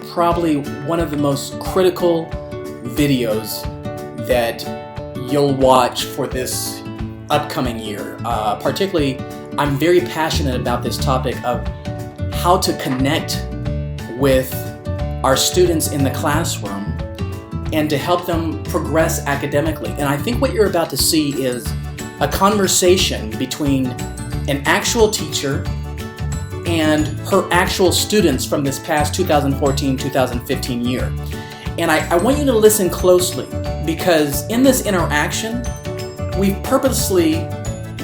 Probably one of the most critical videos that you'll watch for this upcoming year. Particularly, I'm very passionate about this topic of how to connect with our students in the classroom and to help them progress academically. And I think what you're about to see is a conversation between an actual teacher and her actual students from this past 2014-2015 year. And I want you to listen closely, because in this interaction, we've purposely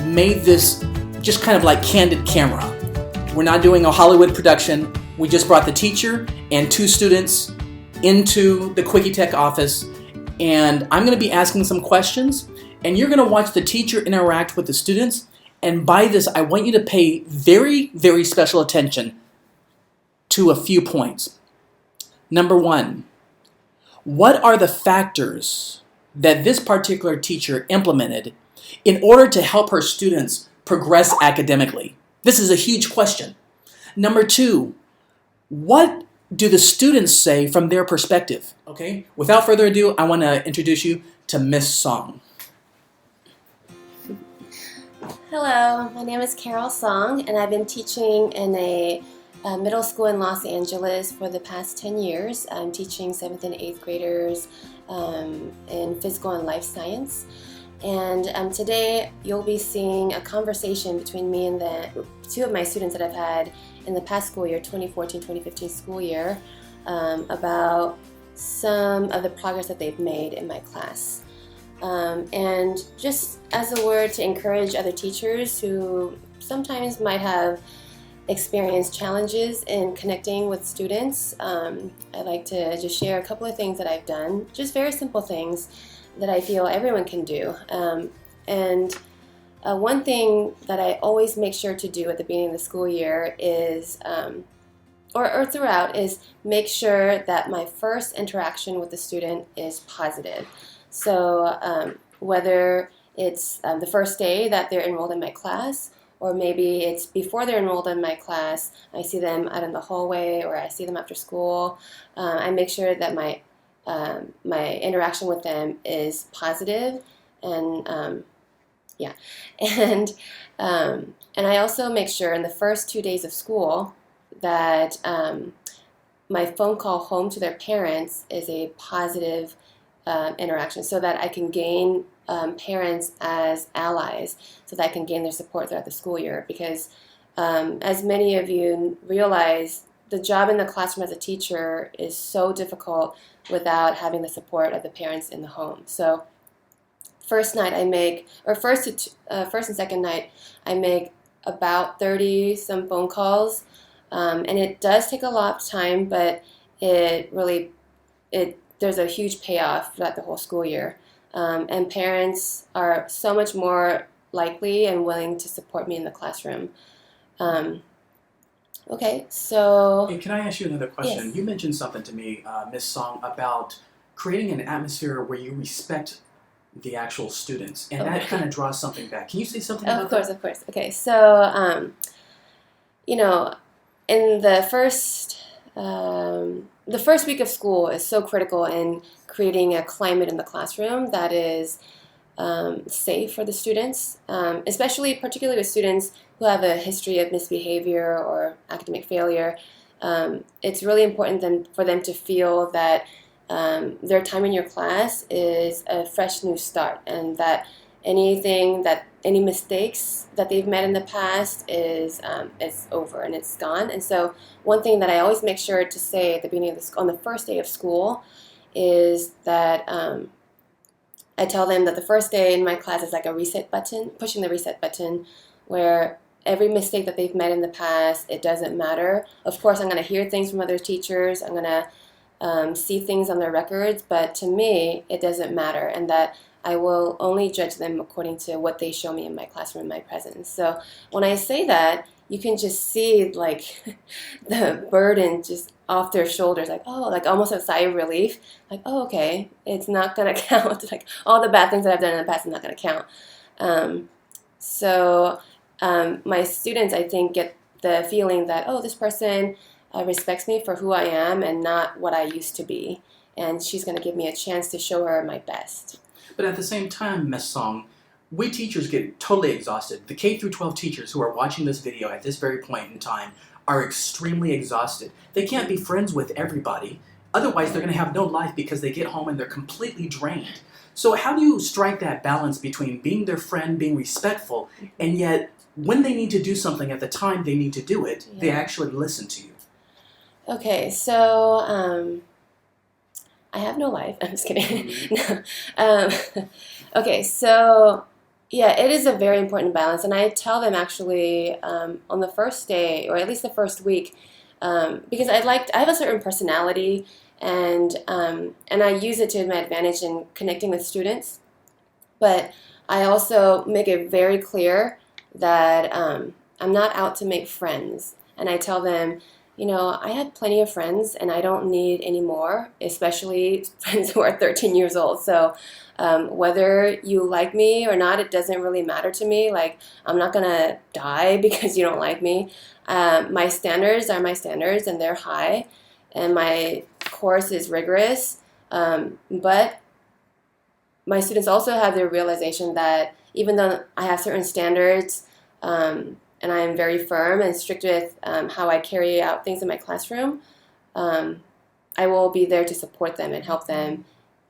made this just kind of like candid camera. We're not doing a Hollywood production. We just brought the teacher and two students into the Quickie Tech office, and I'm going to be asking some questions, and you're going to watch the teacher interact with the students. And by this, I want you to pay very, very special attention to a few points. Number one, what are the factors that this particular teacher implemented in order to help her students progress academically? This is a huge question. Number two, what do the students say from their perspective? Okay, without further ado, I want to introduce you to Miss Song. Hello, my name is Carol Song, and I've been teaching in a middle school in Los Angeles for the past 10 years. I'm teaching 7th and 8th graders in physical and life science. And today you'll be seeing a conversation between me and the two of my students that I've had in the past school year, 2014-2015 school year, about some of the progress that they've made in my class. And just as a word to encourage other teachers who sometimes might have experienced challenges in connecting with students, I'd like to just share a couple of things that I've done, just very simple things that I feel everyone can do. One thing that I always make sure to do at the beginning of the school year is, or throughout, is make sure that my first interaction with the student is positive. So whether it's the first day that they're enrolled in my class, or maybe it's before they're enrolled in my class, I see them out in the hallway, or I see them after school, I make sure that my interaction with them is positive, and yeah, and I also make sure in the first 2 days of school that my phone call home to their parents is a positive interaction, so that I can gain parents as allies, so that I can gain their support throughout the school year. Because as many of you realize, the job in the classroom as a teacher is so difficult without having the support of the parents in the home. So first and second night, I make about 30 some phone calls, and it does take a lot of time, but there's a huge payoff throughout the whole school year. And parents are so much more likely and willing to support me in the classroom. Okay, so... Hey, can I ask you another question? Yes. You mentioned something to me, Ms. Song, about creating an atmosphere where you respect the actual students, and that kind of draws something back. Can you say something about that? Of course. Okay, so, in the first week of school is so critical in creating a climate in the classroom that is safe for the students, particularly with students who have a history of misbehavior or academic failure. It's really important for them to feel that their time in your class is a fresh new start, and that any mistakes that they've made in the past is over and it's gone. And so one thing that I always make sure to say at the beginning of on the first day of school is that I tell them that the first day in my class is like a reset button, pushing the reset button, where every mistake that they've made in the past, it doesn't matter. Of course, I'm going to hear things from other teachers. I'm going to see things on their records, but to me, it doesn't matter, and that I will only judge them according to what they show me in my classroom, in my presence. So when I say that, you can just see like the burden just off their shoulders, like, oh, like almost a sigh of relief, like, oh, okay, it's not going to count. Like all the bad things that I've done in the past is not going to count. My students, I think, get the feeling that, oh, this person respects me for who I am and not what I used to be. And she's going to give me a chance to show her my best. But at the same time, Miss Song, we teachers get totally exhausted. The K through 12 teachers who are watching this video at this very point in time are extremely exhausted. They can't be friends with everybody. Otherwise, they're going to have no life because they get home and they're completely drained. So how do you strike that balance between being their friend, being respectful, and yet when they need to do something at the time they need to do it, they actually listen to you? Okay, so I have no life. I'm just kidding. No. Okay, so yeah, it is a very important balance, and I tell them actually on the first day, or at least the first week, because I have a certain personality, and I use it to my advantage in connecting with students. But I also make it very clear that I'm not out to make friends, and I tell them, I have plenty of friends, and I don't need any more, especially friends who are 13 years old. So whether you like me or not, it doesn't really matter to me. Like, I'm not going to die because you don't like me. My standards are my standards, and they're high, and my course is rigorous. But my students also have the realization that even though I have certain standards, and I am very firm and strict with how I carry out things in my classroom, I will be there to support them and help them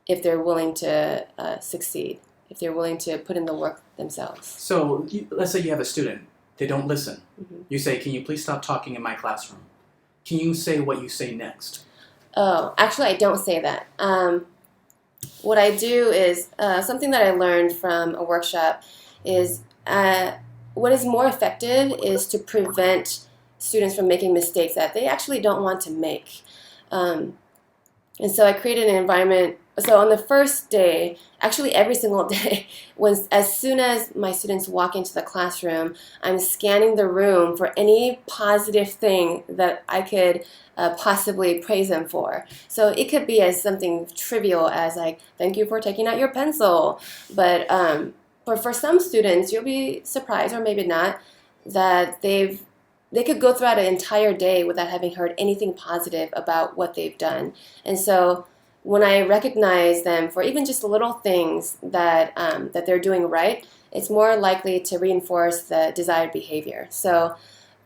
if they're willing to succeed, if they're willing to put in the work themselves. So let's say you have a student. They don't listen. Mm-hmm. You say, can you please stop talking in my classroom? Can you say what you say next? Oh, actually, I don't say that. What I do is something that I learned from a workshop is what is more effective is to prevent students from making mistakes that they actually don't want to make. And so I created an environment. So on the first day, actually every single day, as soon as my students walk into the classroom, I'm scanning the room for any positive thing that I could possibly praise them for. So it could be as something trivial as like, thank you for taking out your pencil. But for some students, you'll be surprised, or maybe not, that they could go throughout an entire day without having heard anything positive about what they've done. And so when I recognize them for even just little things that they're doing right, it's more likely to reinforce the desired behavior. So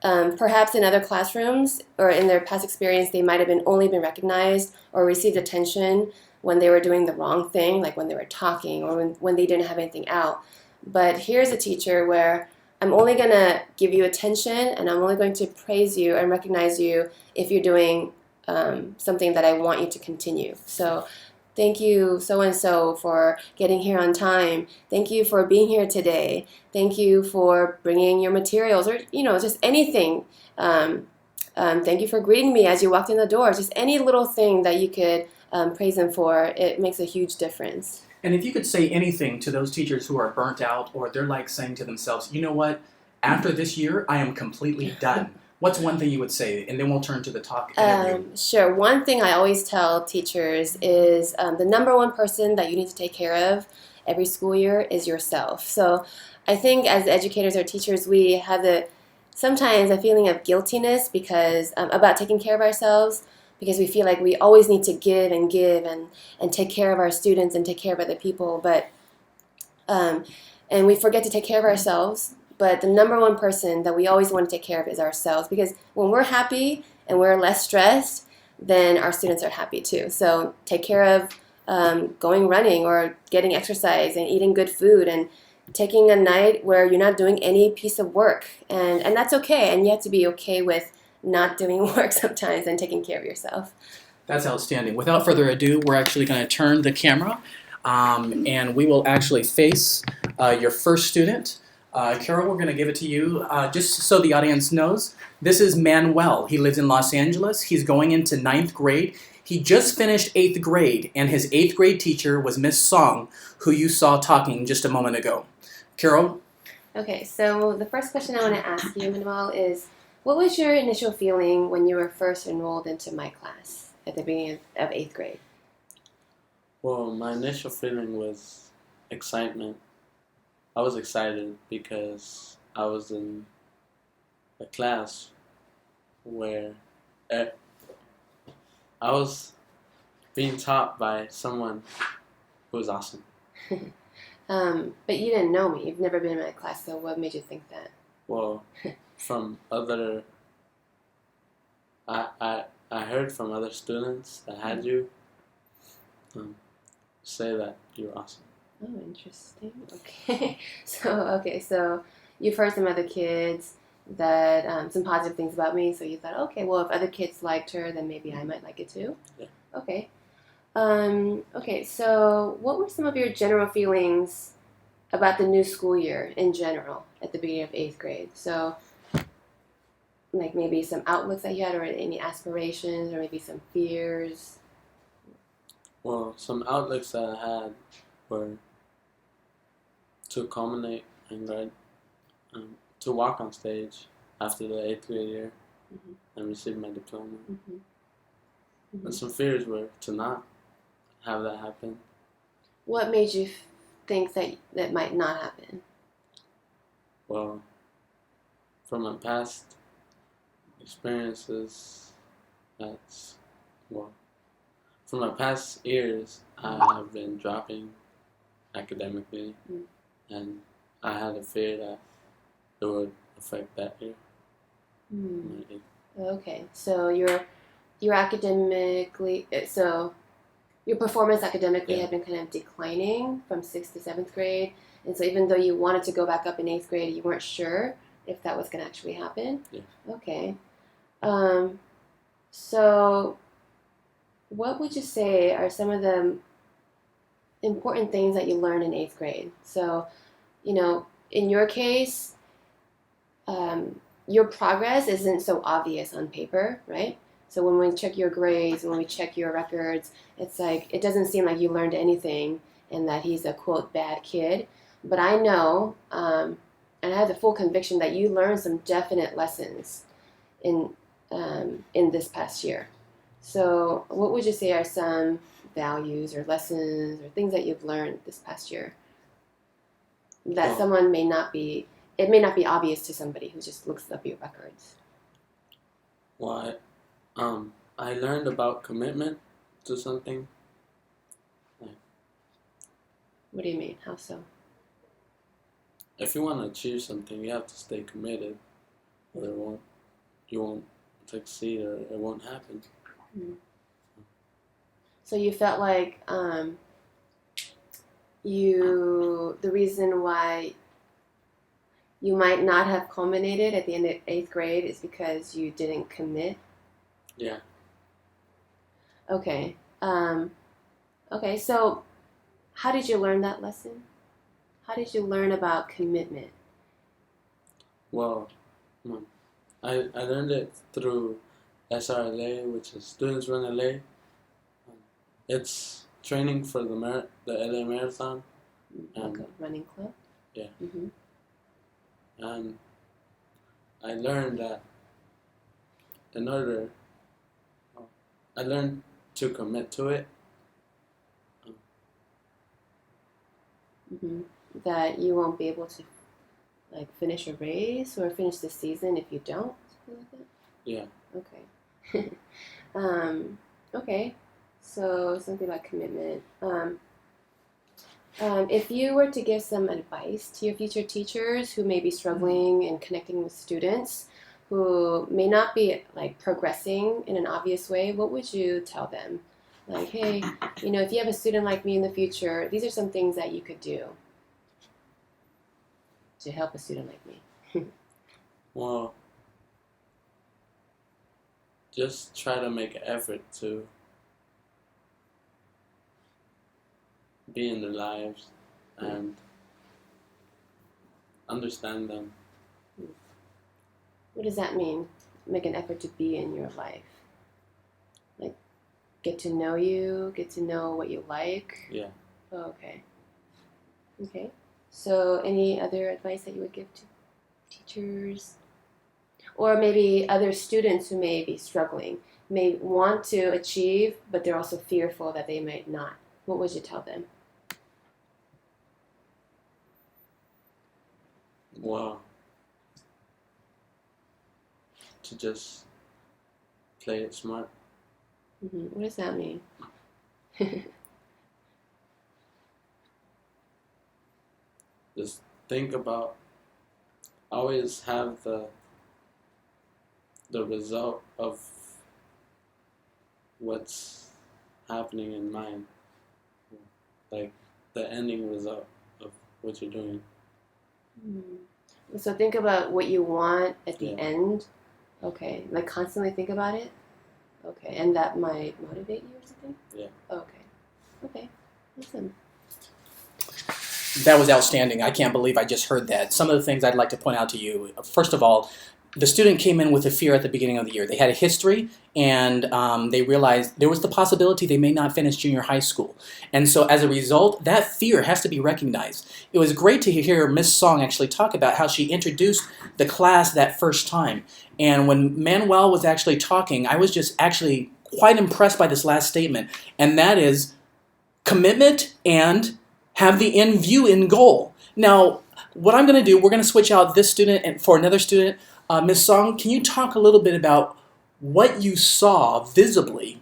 perhaps in other classrooms or in their past experience, they might have only been recognized or received attention when they were doing the wrong thing, like when they were talking or when they didn't have anything out. But here's a teacher where I'm only going to give you attention, and I'm only going to praise you and recognize you if you're doing something that I want you to continue. So thank you so-and-so for getting here on time. Thank you for being here today. Thank you for bringing your materials, or just anything. Thank you for greeting me as you walked in the door. Just any little thing that you could praise them for, it makes a huge difference. And if you could say anything to those teachers who are burnt out, or they're like saying to themselves, you know what, after this year, I am completely done. What's one thing you would say? And then we'll turn to the talk interview. Sure. One thing I always tell teachers is the number one person that you need to take care of every school year is yourself. So I think as educators or teachers, we have sometimes a feeling of guiltiness because about taking care of ourselves, because we feel like we always need to give and take care of our students and take care of other people. But and we forget to take care of ourselves. But the number one person that we always want to take care of is ourselves, because when we're happy and we're less stressed, then our students are happy too. So take care of going running or getting exercise and eating good food and taking a night where you're not doing any piece of work. And that's okay. And you have to be okay with not doing work sometimes and taking care of yourself. That's outstanding. Without further ado, we're actually going to turn the camera and we will actually face your first student. Carol, we're going to give it to you. Just so the audience knows, this is Manuel. He lives in Los Angeles. He's going into 9th grade. He just finished 8th grade, and his 8th grade teacher was Miss Song, who you saw talking just a moment ago. Carol? Okay, so the first question I want to ask you, Manuel, is what was your initial feeling when you were first enrolled into my class at the beginning of 8th grade? Well, my initial feeling was excitement. I was excited because I was in a class where Uh, I was being taught by someone who was awesome. But you didn't know me. You've never been in my class, so what made you think that? Well, from other, I heard from other students that had you say that you're awesome. Oh, interesting. Okay. So you've heard some other kids that some positive things about me. So you thought, okay, well, if other kids liked her, then maybe I might like it too. Yeah. Okay. Okay. So what were some of your general feelings about the new school year in general at the beginning of 8th grade? So like maybe some outlooks that you had, or any aspirations, or maybe some fears. Well, some outlooks that I had were to culminate and to walk on stage after the 8th grade year Mm-hmm. and receive my diploma. Mm-hmm. Mm-hmm. And some fears were to not have that happen. What made you think that might not happen? Well, from my past experiences, from my past years, I have been dropping academically, and I had a fear that it would affect that year. Okay, so you're academically so your performance academically had been kind of declining from 6th to 7th grade, and so even though you wanted to go back up in 8th grade, you weren't sure if that was going to actually happen. Yeah. Okay. So what would you say are some of the important things that you learned in 8th grade? So, in your case, your progress isn't so obvious on paper, right? So when we check your grades, when we check your records, it's like it doesn't seem like you learned anything and that he's a quote bad kid. But I know, and I have the full conviction that you learned some definite lessons in this past year. So what would you say are some values or lessons or things that you've learned this past year that someone may not be? It may not be obvious to somebody who just looks up your records. Well, I learned about commitment to something. What do you mean? How so? If you want to achieve something, you have to stay committed, or you won't succeed, or it won't happen. So you felt like the reason why you might not have culminated at the end of 8th grade is because you didn't commit? Yeah. Okay. Okay, so how did you learn that lesson? How did you learn about commitment? Well, I learned it through SRLA, which is Students Run LA. It's training for the LA Marathon. Like a running club? Yeah. Mm-hmm. And I learned that I learned to commit to it. Mm-hmm. That you won't be able to like finish a race or finish the season if you don't? Something like that? Yeah. Okay. Okay. So something about commitment. If you were to give some advice to your future teachers who may be struggling and connecting with students who may not be like progressing in an obvious way, what would you tell them? Like, hey, if you have a student like me in the future, these are some things that you could do to help a student like me. Well, just try to make an effort to be in their lives and understand them. What does that mean? Make an effort to be in your life. Like, get to know you, get to know what you like. Yeah. Oh, okay. Okay. So, any other advice that you would give to teachers? Or maybe other students who may be struggling, may want to achieve, but they're also fearful that they might not. What would you tell them? Well, to just play it smart. What does that mean? Just think about, always have the result of what's happening in mind, like the ending result of what you're doing. So think about what you want at the Yeah. end. Okay, like constantly think about it. Okay, and that might motivate you or something. Yeah. Okay, awesome. That was outstanding. I can't believe I just heard that. Some of the things I'd like to point out to you. First of all, the student came in with a fear at the beginning of the year. They had a history, and they realized there was the possibility they may not finish junior high school. And so as a result, that fear has to be recognized. It was great to hear Miss Song actually talk about how she introduced the class that first time. And when Manuel was actually talking, I was just actually quite impressed by this last statement, and that is commitment and have the end view in goal. Now, what I'm going to do, we're going to switch out this student and for another student. Ms. Song, can you talk a little bit about what you saw visibly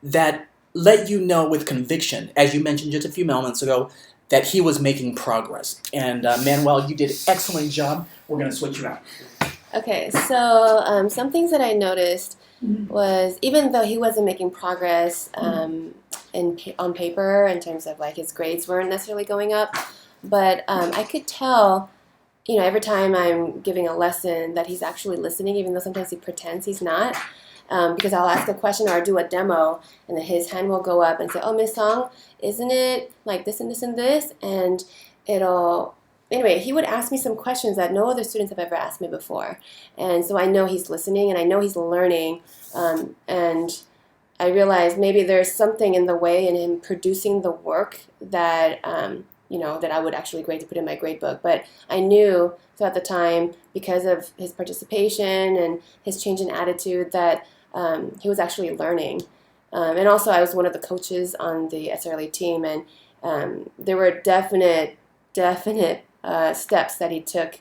that let you know with conviction, as you mentioned just a few moments ago, that he was making progress? And Manuel, you did an excellent job. We're going to switch you out. Okay, so some things that I noticed was even though he wasn't making progress on paper in terms of like his grades weren't necessarily going up, but I could tell, every time I'm giving a lesson that he's actually listening, even though sometimes he pretends he's not. Because I'll ask a question or do a demo, and then his hand will go up and say, "Oh, Miss Song, isn't it like this and this and this?" And anyway, he would ask me some questions that no other students have ever asked me before. And so I know he's listening and I know he's learning. And I realized maybe there's something in the way in him producing the work that, that I would actually grade to put in my grade book. But I knew throughout the time, because of his participation and his change in attitude, that he was actually learning. And also I was one of the coaches on the SRLA team, and there were definite steps that he took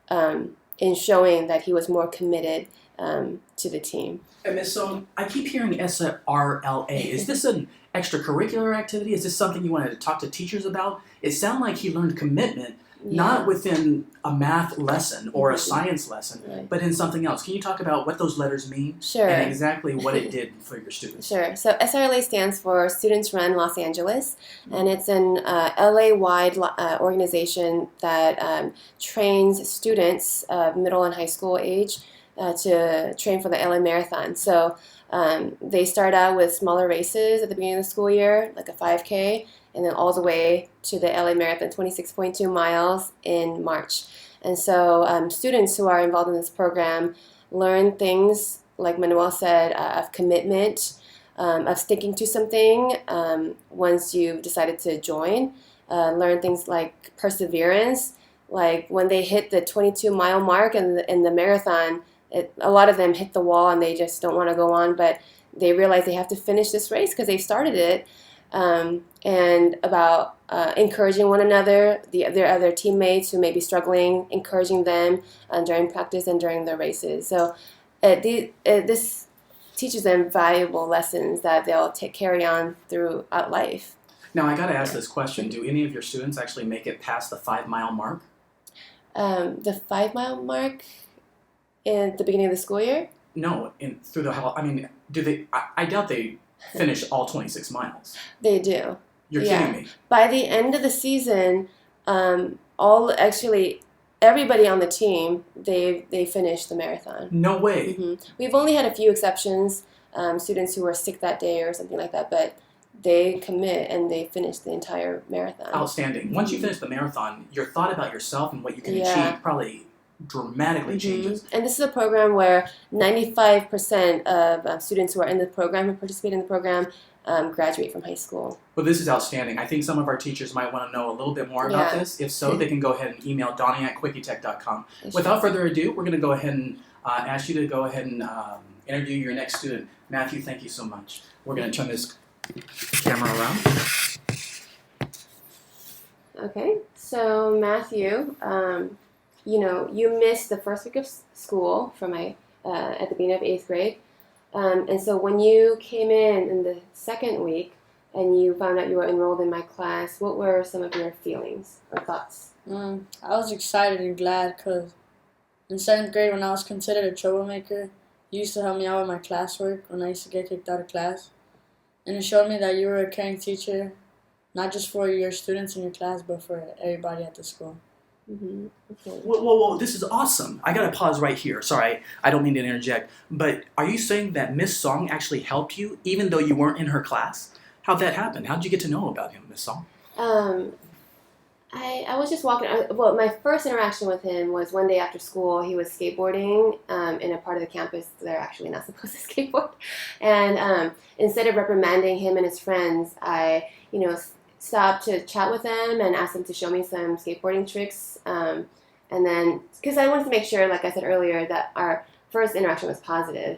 in showing that he was more committed to the team. And Ms. Song, I keep hearing SRLA. Is this an extracurricular activity? Is this something you wanted to talk to teachers about? It sounded like he learned commitment, not within a math lesson or a science lesson, but in something else. Can you talk about what those letters mean? Sure. And exactly what it did for your students? Sure. So SRLA stands for Students Run Los Angeles, and it's an LA-wide organization that trains students of middle and high school age to train for the LA Marathon. So they start out with smaller races at the beginning of the school year, like a 5K, and then all the way to the LA Marathon, 26.2 miles in March. And so students who are involved in this program learn things, like Manuel said, of commitment, of sticking to something once you've decided to join. Learn things like perseverance, like when they hit the 22-mile mark in the marathon, a lot of them hit the wall and they just don't want to go on, but they realize they have to finish this race because they started it. And about encouraging one another, their other teammates who may be struggling, encouraging them during practice and during their races. So this teaches them valuable lessons that they'll carry on throughout life. Now, I got to ask this question. Do any of your students actually make it past the 5-mile mark? The 5-mile mark in the beginning of the school year? No, through the whole, do they? I doubt they finish all 26 miles. They do. You're kidding me. By the end of the season, everybody on the team, they finished the marathon. No way. We've only had a few exceptions, students who were sick that day or something like that, but they commit and they finish the entire marathon. Outstanding. Once you finish the marathon, your thought about yourself and what you can achieve probably dramatically changes. And this is a program where 95% of students who are in the program, who participate in the program, graduate from high school. Well, this is outstanding. I think some of our teachers might want to know a little bit more about this. If so, they can go ahead and email Donnie@quickietech.com. Without further ado, we're going to go ahead and ask you to go ahead and interview your next student. Matthew, thank you so much. We're going to turn this camera around. Okay, so Matthew, you missed the first week of school for at the beginning of 8th grade. And so when you came in the second week and you found out you were enrolled in my class, what were some of your feelings or thoughts? I was excited and glad because in 7th grade, when I was considered a troublemaker, you used to help me out with my classwork when I used to get kicked out of class. And it showed me that you were a caring teacher, not just for your students in your class, but for everybody at the school. Mm-hmm. Okay. Whoa, this is awesome. I gotta pause right here. Sorry, I don't mean to interject, but are you saying that Miss Song actually helped you even though you weren't in her class? How'd that happen? How'd you get to know about him, Miss Song? I was just walking. Well, my first interaction with him was one day after school. He was skateboarding in a part of the campus they're actually not supposed to skateboard. And instead of reprimanding him and his friends, I, stopped to chat with them and asked them to show me some skateboarding tricks. And then, because I wanted to make sure, like I said earlier, that our first interaction was positive.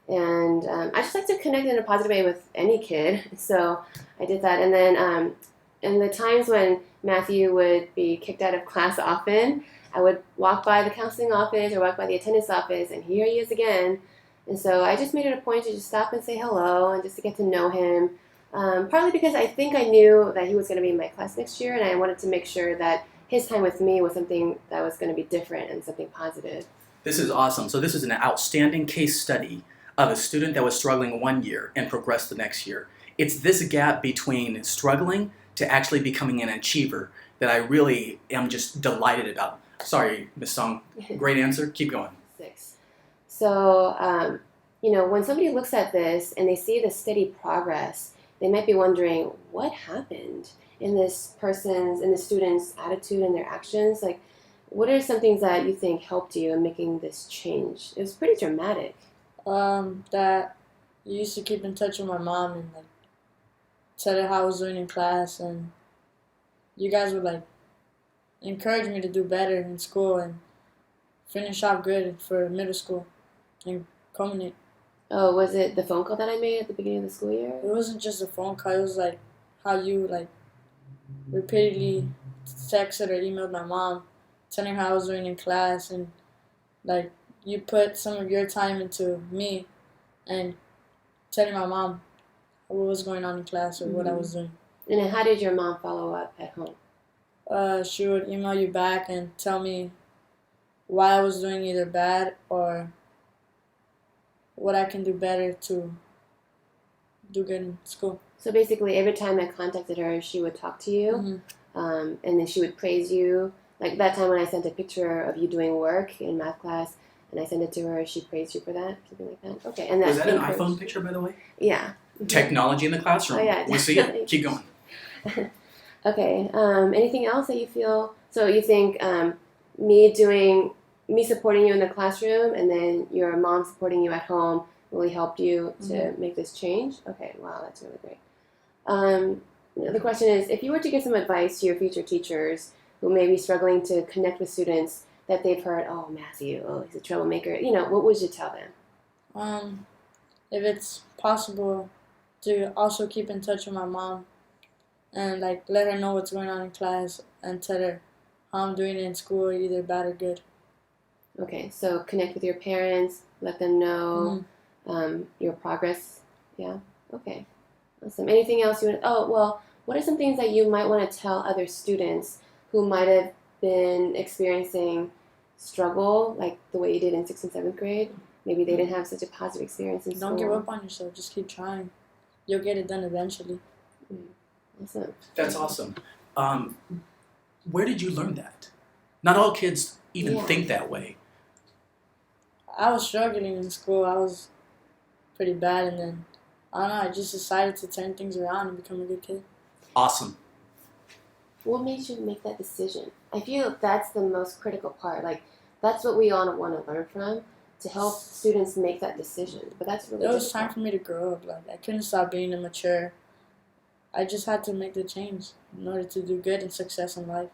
And I just like to connect in a positive way with any kid. So I did that. And then in the times when Matthew would be kicked out of class often, I would walk by the counseling office or walk by the attendance office, and here he is again. And so I just made it a point to just stop and say hello and just to get to know him. Partly because I think I knew that he was going to be in my class next year, and I wanted to make sure that his time with me was something that was going to be different and something positive. This is awesome. So this is an outstanding case study of a student that was struggling one year and progressed the next year. It's this gap between struggling to actually becoming an achiever that I really am just delighted about. Sorry, Miss Song. Great answer. Keep going. 6. So, when somebody looks at this and they see the steady progress, they might be wondering what happened in the student's attitude and their actions. Like, what are some things that you think helped you in making this change? It was pretty dramatic. That you used to keep in touch with my mom and tell her how I was doing in class, and you guys would encourage me to do better in school and finish out good for middle school and culminate. Oh, was it the phone call that I made at the beginning of the school year? It wasn't just a phone call. It was how you repeatedly texted or emailed my mom, telling her how I was doing in class, and you put some of your time into me, and telling my mom what was going on in class or what I was doing. And then how did your mom follow up at home? She would email you back and tell me why I was doing either bad or what I can do better to do good in school. So basically, every time I contacted her, she would talk to you, and then she would praise you. Like that time when I sent a picture of you doing work in math class, and I sent it to her, she praised you for that, something like that. Okay, and Was that an iPhone picture, by the way? Yeah. Technology in the classroom. Oh, yeah, We see it. Keep going. Okay. Anything else that you feel? So you think me supporting you in the classroom, and then your mom supporting you at home really helped you to make this change? Okay. Wow, that's really great. The question is, if you were to give some advice to your future teachers who may be struggling to connect with students that they've heard, oh, Matthew, oh, he's a troublemaker, what would you tell them? If it's possible to also keep in touch with my mom and let her know what's going on in class and tell her how I'm doing in school, either bad or good. Okay, so connect with your parents, let them know your progress. Yeah, okay, awesome. Anything else you want? Oh, well, what are some things that you might want to tell other students who might have been experiencing struggle like the way you did in 6th and 7th grade? Maybe they didn't have such a positive experience in school. Don't give up on yourself. Just keep trying. You'll get it done eventually. Awesome. That's awesome. Where did you learn that? Not all kids even think that way. I was struggling in school. I was pretty bad, and then, I don't know, I just decided to turn things around and become a good kid. Awesome. What made you make that decision? I feel that's the most critical part. That's what we all want to learn from, to help students make that decision. But that's really It was time for me to grow up. I couldn't stop being immature. I just had to make the change in order to do good and success in life.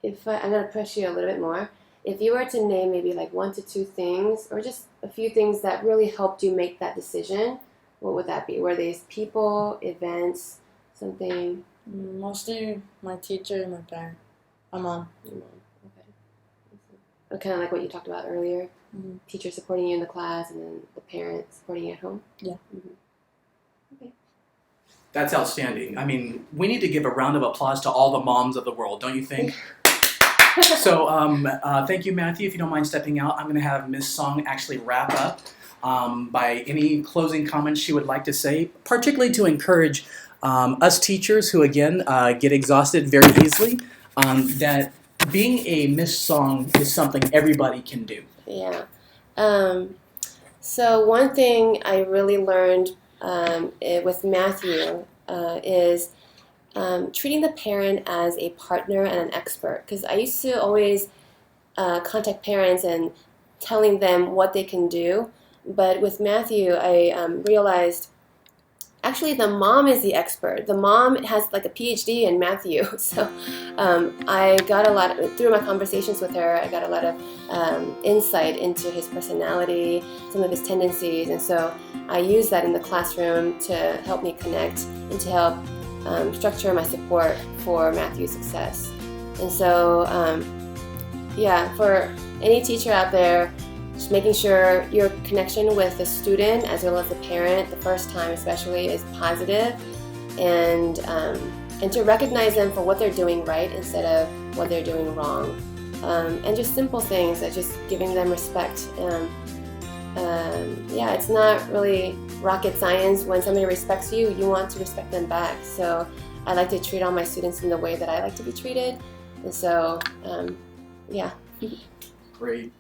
I'm going to press you a little bit more. If you were to name maybe 1 to 2 things, or just a few things that really helped you make that decision, what would that be? Were these people, events, something? Mostly my teacher and my parent. My mom. Okay. Kind of like what you talked about earlier. Mhm. teacher supporting you in the class and then the parent supporting you at home. Yeah. That's outstanding. I mean, we need to give a round of applause to all the moms of the world, don't you think? So, thank you, Matthew. If you don't mind stepping out, I'm going to have Ms. Song actually wrap up by any closing comments she would like to say, particularly to encourage us teachers who, again, get exhausted very easily, that being a Miss Song is something everybody can do. Yeah. So one thing I really learned with Matthew is treating the parent as a partner and an expert. Because I used to always contact parents and telling them what they can do. But with Matthew, I realized actually the mom is the expert. The mom has like a PhD in Matthew. So I got a lot, through my conversations with her, I got a lot of insight into his personality, some of his tendencies. And so I use that in the classroom to help me connect and to help structure my support for Matthew's success. And so, yeah, for any teacher out there, just making sure your connection with the student as well as the parent, the first time especially, is positive, and to recognize them for what they're doing right instead of what they're doing wrong. And just simple things, like just giving them respect. Yeah, it's not really rocket science. When somebody respects you, you want to respect them back. So I like to treat all my students in the way that I like to be treated. And so, yeah. Great.